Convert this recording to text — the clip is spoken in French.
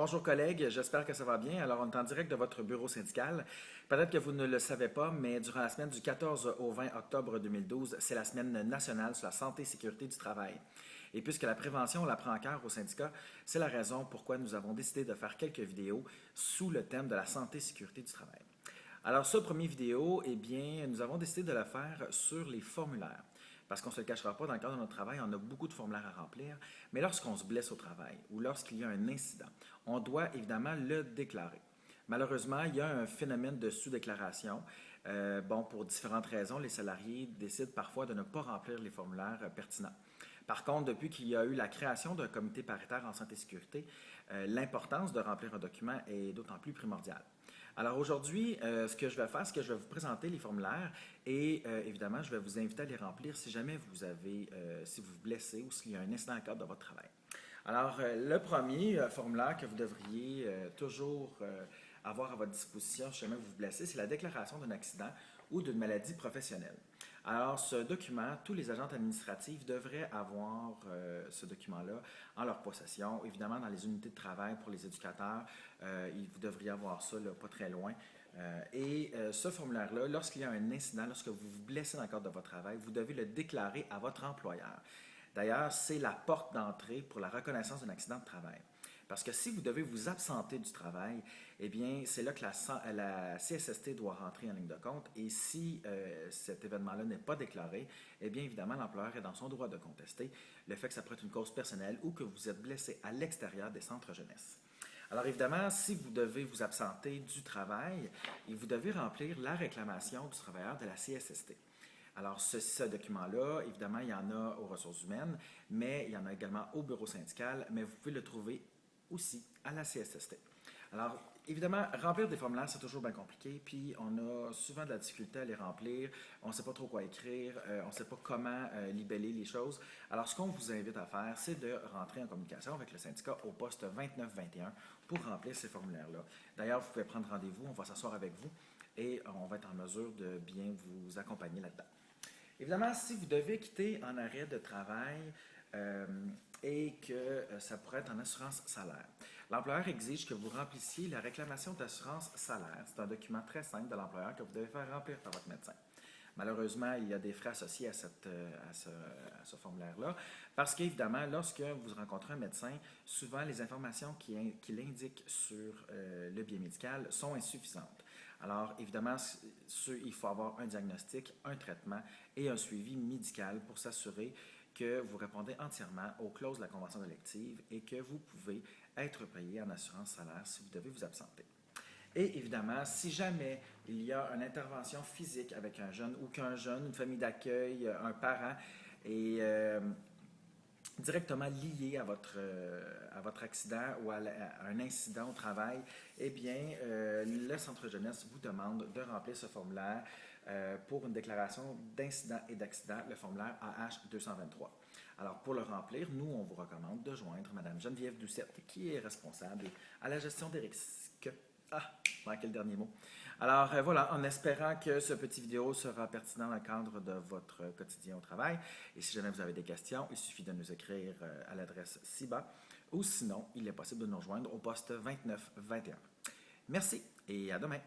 Bonjour collègues, j'espère que ça va bien. Alors, on est en direct de votre bureau syndical. Peut-être que vous ne le savez pas, mais durant la semaine du 14 au 20 octobre 2012, c'est la semaine nationale sur la santé et sécurité du travail. Et puisque la prévention, on la prend en cœur au syndicat, c'est la raison pourquoi nous avons décidé de faire quelques vidéos sous le thème de la santé et sécurité du travail. Alors, ce premier vidéo, eh bien, nous avons décidé de le faire sur les formulaires. Parce qu'on ne se le cachera pas, dans le cadre de notre travail, on a beaucoup de formulaires à remplir, mais lorsqu'on se blesse au travail ou lorsqu'il y a un incident, on doit évidemment le déclarer. Malheureusement, il y a un phénomène de sous-déclaration. Pour différentes raisons, les salariés décident parfois de ne pas remplir les formulaires pertinents. Par contre, depuis qu'il y a eu la création d'un comité paritaire en santé et sécurité, l'importance de remplir un document est d'autant plus primordiale. Alors aujourd'hui, ce que je vais faire, c'est que je vais vous présenter les formulaires et évidemment, je vais vous inviter à les remplir si jamais si vous vous blessez ou s'il y a un incident à cadre de votre travail. Alors, le premier formulaire que vous devriez toujours avoir à votre disposition si jamais vous vous blessez, c'est la déclaration d'un accident ou d'une maladie professionnelle. Alors, ce document, tous les agents administratifs devraient avoir ce document-là en leur possession. Évidemment, dans les unités de travail pour les éducateurs, vous devriez avoir ça là, pas très loin. Ce formulaire-là, lorsqu'il y a un incident, lorsque vous vous blessez dans le cadre de votre travail, vous devez le déclarer à votre employeur. D'ailleurs, c'est la porte d'entrée pour la reconnaissance d'un accident de travail. Parce que si vous devez vous absenter du travail, eh bien, c'est là que la CSST doit rentrer en ligne de compte. Et si cet événement-là n'est pas déclaré, eh bien, évidemment, l'employeur est dans son droit de contester le fait que ça pourrait être une cause personnelle ou que vous êtes blessé à l'extérieur des centres jeunesse. Alors évidemment, si vous devez vous absenter du travail, vous devez remplir la réclamation du travailleur de la CSST. Alors, ce document-là, évidemment, il y en a aux ressources humaines, mais il y en a également au bureau syndical, mais vous pouvez le trouver aussi à la CSST. Alors, évidemment, remplir des formulaires, c'est toujours bien compliqué, puis on a souvent de la difficulté à les remplir, on ne sait pas trop quoi écrire, on ne sait pas comment libeller les choses. Alors, ce qu'on vous invite à faire, c'est de rentrer en communication avec le syndicat au poste 2921 pour remplir ces formulaires-là. D'ailleurs, vous pouvez prendre rendez-vous, on va s'asseoir avec vous et on va être en mesure de bien vous accompagner là-dedans. Évidemment, si vous devez quitter en arrêt de travail et que ça pourrait être en assurance salaire, l'employeur exige que vous remplissiez la réclamation d'assurance salaire. C'est un document très simple de l'employeur que vous devez faire remplir par votre médecin. Malheureusement, il y a des frais associés à ce formulaire-là parce qu'évidemment, lorsque vous rencontrez un médecin, souvent les informations qu'il indique sur le billet médical sont insuffisantes. Alors, évidemment, il faut avoir un diagnostic, un traitement et un suivi médical pour s'assurer que vous répondez entièrement aux clauses de la convention collective et que vous pouvez être payé en assurance salaire si vous devez vous absenter. Et évidemment, si jamais il y a une intervention physique avec un jeune ou qu'un jeune, une famille d'accueil, un parent est directement lié à votre accident ou à un incident au travail, eh bien, le Centre jeunesse vous demande de remplir ce formulaire pour une déclaration d'incident et d'accident, le formulaire AH223. Alors, pour le remplir, nous, on vous recommande de joindre Mme Geneviève Doucette, qui est responsable à la gestion des risques. Ah, manqué le dernier mot. Alors voilà, en espérant que ce petit vidéo sera pertinent dans le cadre de votre quotidien au travail. Et si jamais vous avez des questions, il suffit de nous écrire à l'adresse ci-bas. Ou sinon, il est possible de nous rejoindre au poste 2921. Merci et à demain.